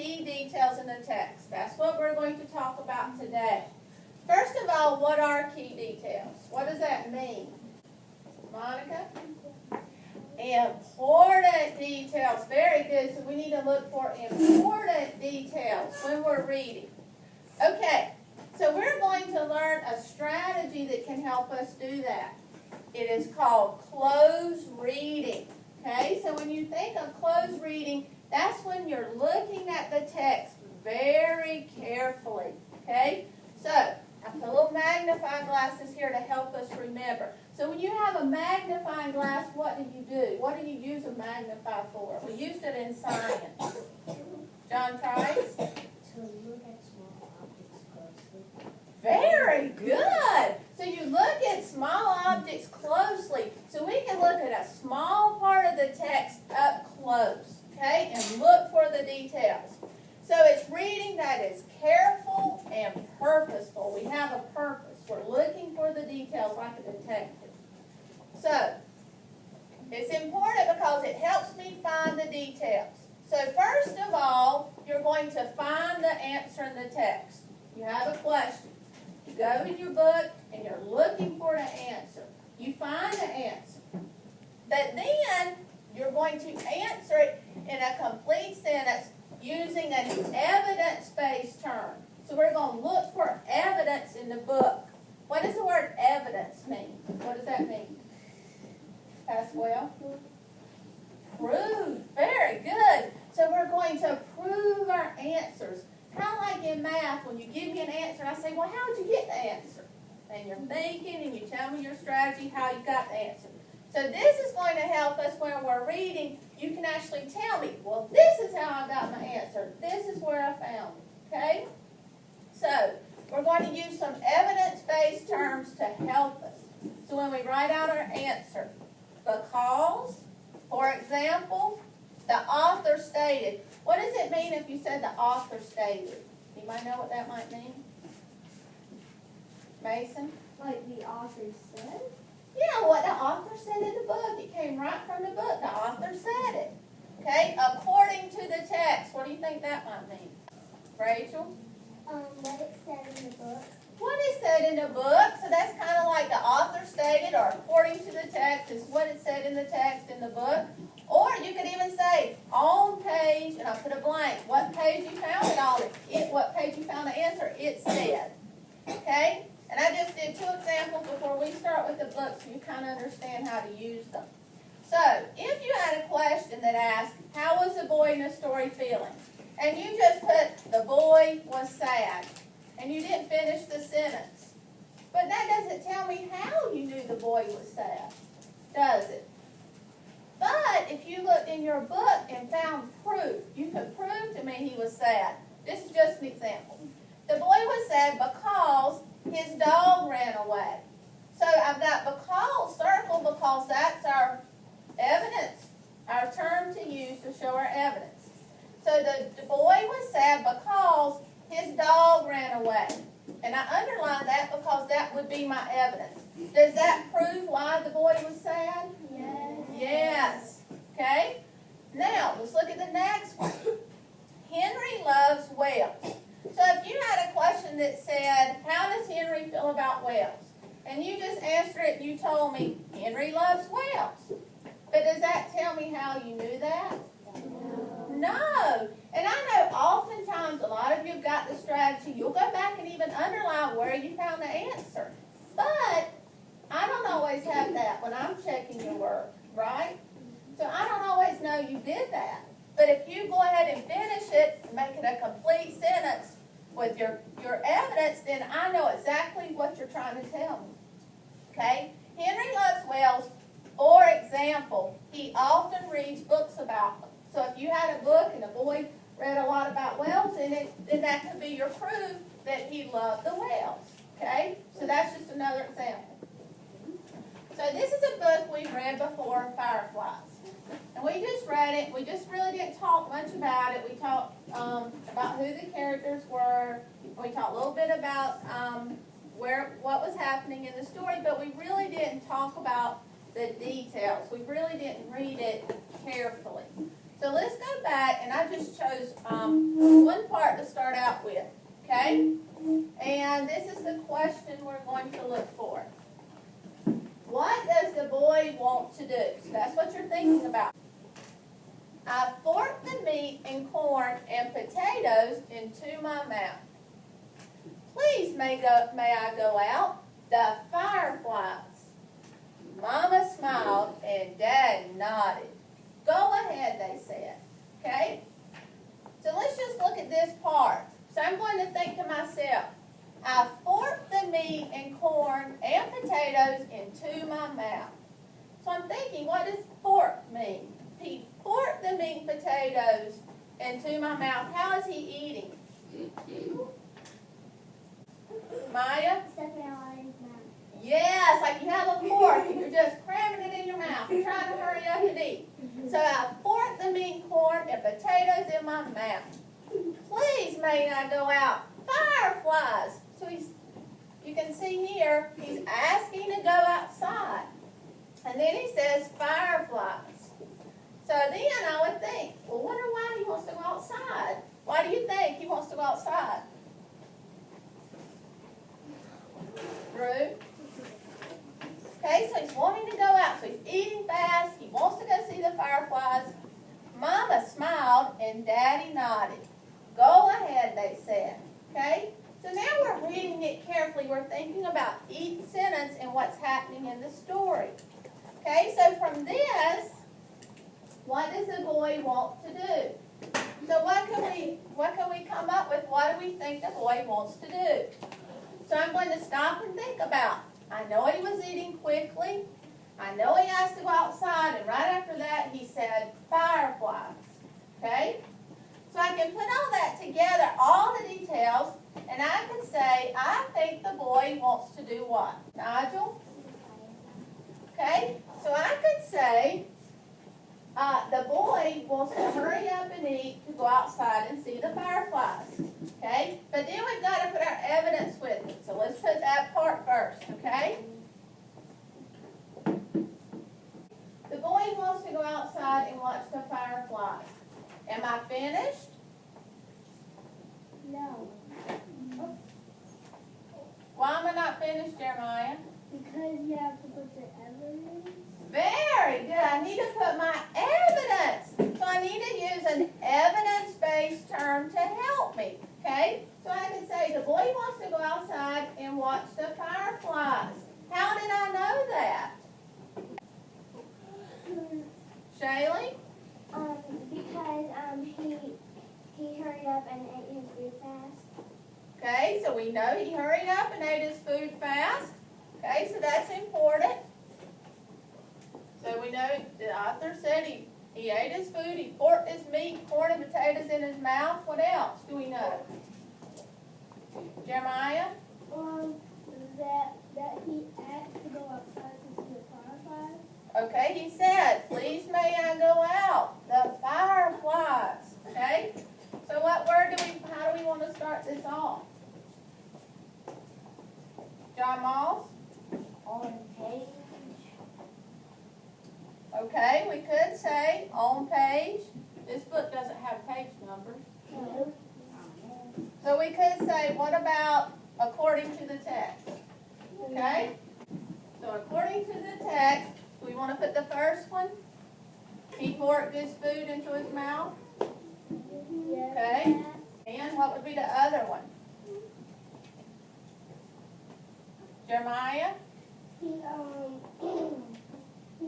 key details in the text. That's what we're going to talk about today. First of all, what are key details? What does that mean? Monica? Important details. Very good. So we need to look for important details when we're reading. Okay, so we're going to learn a strategy that can help us do that. It is called close reading. Okay, so when you think of close reading, that's when you're looking at the text very carefully. Okay, so I put little magnifying glasses here to help us remember. So when you have a magnifying glass, what do you do? What do you use a magnifier for? We used it in science. John Price? To look at small objects closely. Very good. So you look at small objects closely. So we can look at a small part of the text up close, okay, and look for the details. So it's reading that is careful and purposeful. We have a purpose. We're looking for the details like a detective. So it's important because it helps me find the details. So first of all, you're going to find the answer in the text. You have a question. You go in your book and you're looking for the answer. You find the answer. But then you're going to answer it in a complete sentence using an evidence-based term. So we're going to look for evidence in the book. What does the word evidence mean? What does that mean? Pasquale? Prove. Very good. So we're going to prove our answers. Kind of like in math, when you give me an answer, and I say, well, how did you get the answer? And you're thinking, and you tell me your strategy, how you got the answer. So this is going to help us when we're reading. You can actually tell me, well, this is how I got my answer. This is where I found it. Okay? So we're going to use some evidence-based terms to help us. So when we write out our answer, because, for example, the author stated. What does it mean if you said the author stated? Anybody know what that might mean? Mason? Like the author said? Yeah, what the author said in the book. It came right from the book. The author said it. Okay? According to the text. What do you think that might mean? Rachel? What it said in the book. What is said in the book? So that's kind of like the author stated, or according to the text is what it said in the text in the book. Or you could even say on page, and I put a blank. What page you found it on? What page you found the answer? It said. Okay? And I just did 2 examples before we start with the book so you kind of understand how to use them. So, if you had a question that asked, how was the boy in the story feeling? And you just put, the boy was sad. And you didn't finish the sentence. But that doesn't tell me how you knew the boy was sad, does it? But if you looked in your book and found proof, you could prove to me he was sad. This is just an example. The boy was sad because his dog ran away. So I've got because, circle, because that's our evidence, our term to use to show our evidence. So the boy was sad because his dog ran away. And I underline that because that would be my evidence. Does that prove why the boy was sad? Yes. Yes. Okay? Now, let's look at the next one. Henry loves whales. So if you had a question that said, how does Henry feel about whales? And you just answered it and you told me, Henry loves whales. But does that tell me how you knew that? No. And I know oftentimes a lot of you have got the strategy. You'll go back and even underline where you found the answer. But I don't always have that when I'm checking your work, right? So I don't always know you did that. But if you go ahead and finish it and make it a complete sentence with your evidence, then I know exactly what you're trying to tell me. Okay? Henry loves whales. For example, he often reads books about them. So if you had a book and a boy read a lot about whales in it, then that could be your proof that he loved the whales. Okay? So that's just another example. So this is a book we've read before, Fireflies. And we just read it. We just really didn't talk much about it. We talked about who the characters were. We talked a little bit about what was happening in the story, but we really didn't talk about the details. We really didn't read it carefully. So let's go back, and I just chose one part to start out with, okay? And this is the question we're going to look for. What does the boy want to do? So that's what you're thinking about. I forked the meat and corn and potatoes into my mouth. Please may I go out? The fireflies. Mama smiled and Dad nodded. Go ahead, they said. Okay? So let's just look at this part. So I'm going to think to myself, I forked the meat and corn and potatoes into my mouth. So I'm thinking, what does fork mean? He forked the meat and potatoes into my mouth. How is he eating? Maya? Stuffing it all in his mouth. Yes, like you have a fork and you're just cramming it in your mouth. You're trying to hurry up and eat. So I forked the meat, corn, and potatoes in my mouth. Please may I go out? Fireflies. So you can see here, he's asking to go outside. And then he says fireflies. So then I would think, well, wonder why he wants to go outside. Why do you think he wants to go outside? Drew? Okay, so he's wanting to go out. So he's eating fast. He wants to go see the fireflies. Mama smiled and Daddy nodded. Go ahead, they said. Okay? So now we're reading it carefully. We're thinking about each sentence and what's happening in the story. Okay, so from this, what does the boy want to do? So what can we come up with? What do we think the boy wants to do? So I'm going to stop and think about. I know he was eating quickly. I know he asked to go outside, and right after that he said fireflies. Okay? So I can put all that together, all the details, and I can say, I think the boy wants to do what? Nigel? Okay? So I could say, the boy wants to hurry up and eat to go outside and see the fireflies. Okay? But then we've got to put our evidence with it. So let's put that part first. Okay? The boy wants to go outside and watch the fireflies. Am I finished? No. Why am I not finished, Jeremiah? Because you have to put the evidence. Very good. I need to put my evidence. So I need to use an evidence-based term to help me. Okay? So I can say the boy wants to go outside and watch the fireflies. How did I know that? Shaylee? Because he hurried up and ate his food fast. Okay, so we know he hurried up and ate his food fast. Okay, so that's important. So we know the author said he ate his food, he forked his meat, corn and potatoes in his mouth. What else do we know? Jeremiah? That he asked to go outside to see the fireflies. Okay, he said, please may I go out? The fireflies. Okay? So how do we want to start this off? John Moss? On page. Okay, we could say on page. This book doesn't have page numbers. No. So we could say, what about according to the text? Okay? So according to the text, we want to put the first one. He forked his food into his mouth. Okay. And what would be the other one? Jeremiah? He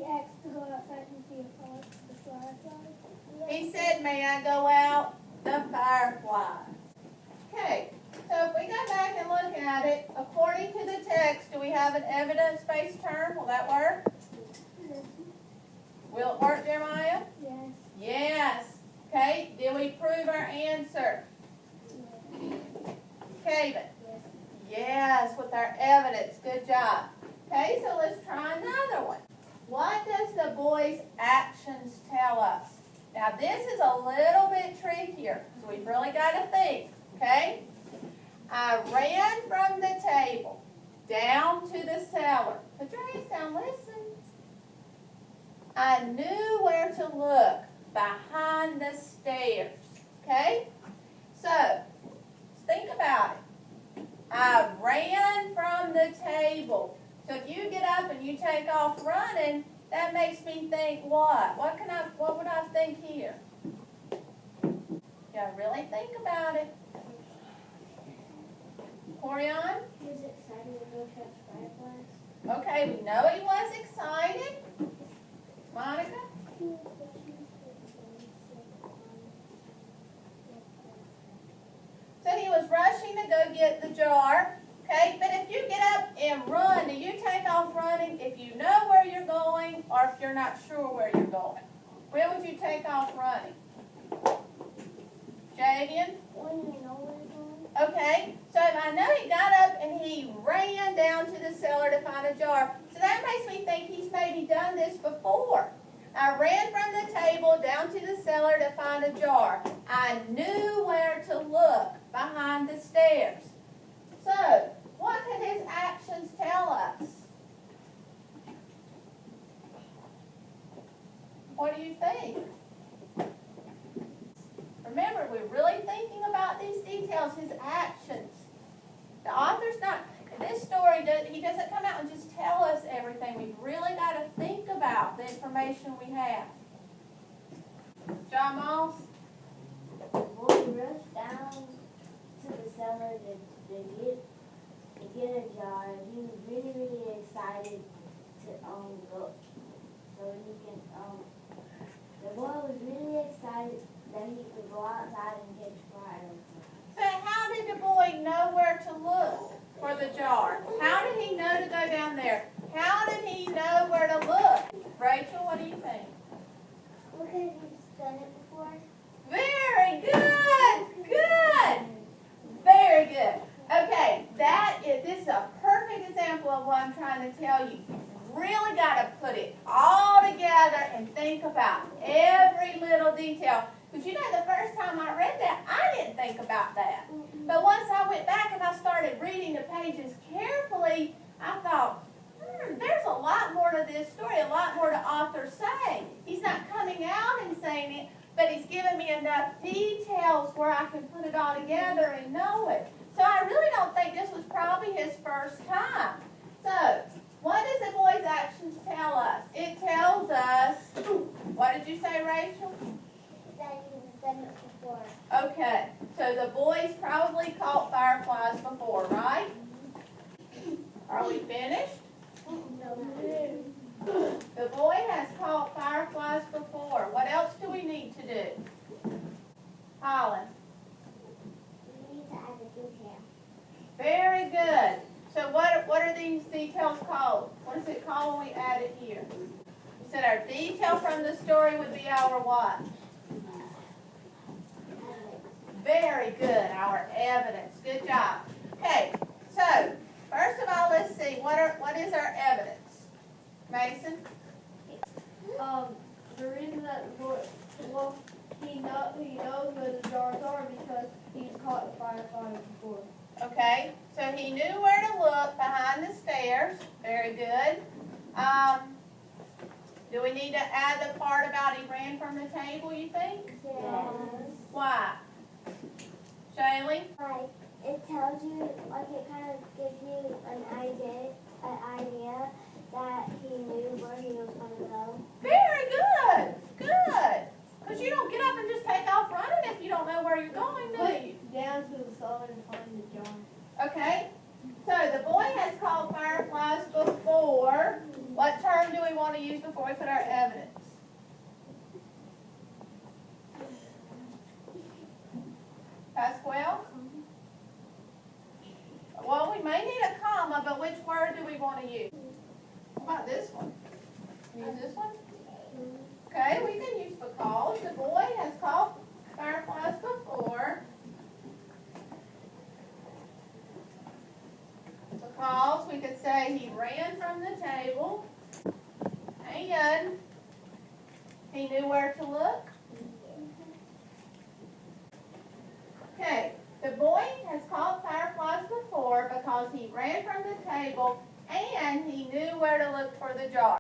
asked to go outside to see the fireflies. He said, may I go out? The fireflies. Okay. So if we go back and look at it, according to the text, do we have an evidence-based term? Will that work? Will it work, Jeremiah? Yes. Yes. Okay. Did we prove our answer? Kevin? Yes. Yes, with our evidence. Good job. Okay, so let's try another one. What does the boy's actions tell us? Now this is a little bit trickier, so we've really got to think, okay? I ran from the table down to the cellar. Put your hands down, listen. I knew where to look, behind the stairs. Okay? So, think about it. I ran from the table. So if you get up and you take off running, that makes me think what? What would I think here? Yeah, really think about it. Corian? He was excited to go catch fireflies. Okay, we know he was excited. Monica? He was rushing So he was rushing to go get the jar. Okay, but if you get up and run, do you take off running if you know where you're going or if you're not sure where you're going? Where would you take off running? Javian? when you know where you're going. Okay, so if I know he got up and he ran down to the cellar to find a jar, so that makes me think he's maybe done this before. I ran from the table down to the cellar to find a jar. I knew where to look behind the stairs. So, what could his actions tell us? What do you think? Remember, we're really thinking about these details, his actions. The author's not, in this story, he doesn't come out and just tell us everything. We've really got to think about the information we have. John Moss? Well, we rushed down to the cellar to get a jar. He was really, really excited to go so he can the boy was really excited that he could go outside and catch fire. So how did the boy know where to look for the jar? How did he know to go down there? How did he know where to look? Rachel, what do you think? Because he's done it before. Very good! Good! Very good. Okay, this is a perfect example of what I'm trying to tell you. You've really got to put it all together and think about every little detail. Because you know, the first time I read that, I didn't think about that. But once I went back and I started reading the pages carefully, I thought, there's a lot more to this story, a lot more to author saying. He's not coming out and saying it, but he's given me enough details where I can put it all together and know it. So I really don't think this was probably his first time. So, what does the boy's actions tell us? It tells us, what did you say, Rachel? That he's done it before. Okay, so the boy's probably caught fireflies before, right? Are we finished? No. The boy has caught fireflies before. What else do we need to do? Holland. We need to add a detail. Very good. So what are these details called? What is it called when we add it here? We said our detail from the story would be our what? Very good. Our evidence. Good job. Okay. So first of all, let's see. What is our evidence? Mason? The reason that he knows where the jars are because he's caught the fireflies before. Okay. So he knew where to look behind the stairs. Very good. Do we need to add the part about he ran from the table, you think? Yes. Why? Shaylee? Like, it tells you, like, it kind of gives you an idea that he knew where he was going to go. Very good. Good. Because you don't get up and just take off running if you don't know where you're going, do you? Down to the cellar and find the jar. Okay. So the boy has called fireflies before. What term do we want to use before we put our evidence? Pasquale? Well, we may need a comma, but which word do we want to use? How about this one? Use this one? Okay, we can use because. The boy has caught fireflies before. Because we could say he ran from the table and he knew where to look. Okay, the boy has caught fireflies before because he ran from the table and he knew where to look for the jar.